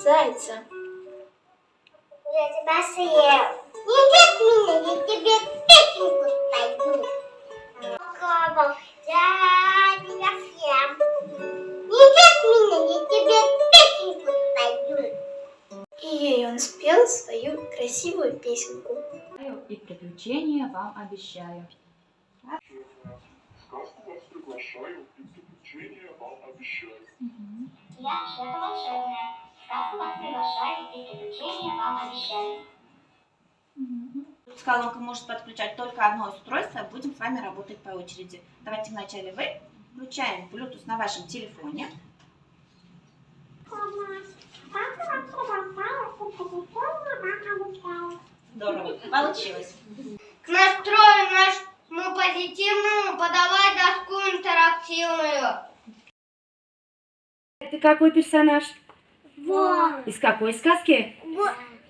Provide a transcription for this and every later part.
зайца. Я тебя съем. Не бег меня, я тебе песенку спою. Колобок, я тебя съем. Не бег меня, я тебе песенку спою. И ей он спел свою красивую песенку. И приключения вам обещаю. Сказку вас приглашаю, и приключения вам обещаю. Я Швета волшебная. Сказку вас приглашаю, и приключения вам обещаю. Колонка может подключать только одно устройство, будем с вами работать по очереди. Давайте вначале вы включаем Bluetooth на вашем телефоне. Здорово, получилось. К настрою нашему позитивному подавай доску интерактивную. Ты какой персонаж? Вон. Из какой сказки?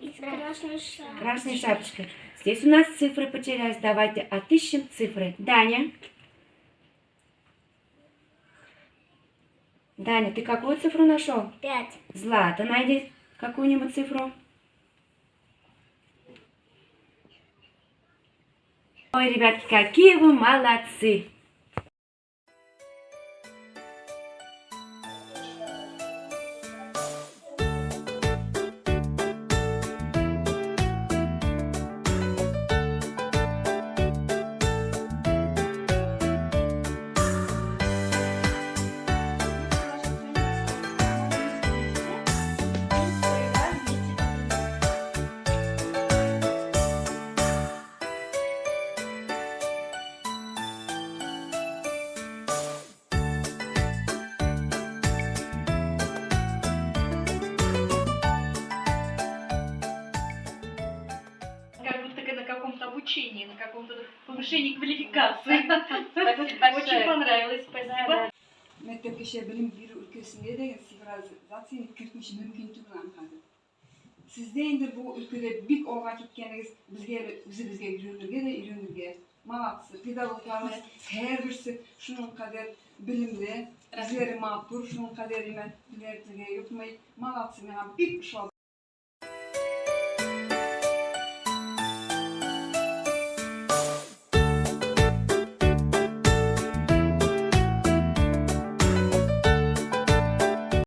Из красной шапки. Красная шапочка. Здесь у нас цифры потерялись. Давайте отыщем цифры. Даня. Даня, ты какую цифру нашел? 5. Злата, найди какую-нибудь цифру. Ой, ребятки, какие вы молодцы! Как будто на каком-то обучении, на каком-то повышении квалификации. Очень понравилось, спасибо. Mektepkeşe bilim bir ülkesinde de sivilizasiyonu kirtmiş mümküntüğü anladı. Sizdendir bu ülkede bik olga gitkeniniz bizge görünürge de ürünürge. Malatsı, pedagoglarla her birisi şunun kadar bilimli, bizleri mağdur, şunun kadar bilertlige yutmayı malatsı mena bik şol.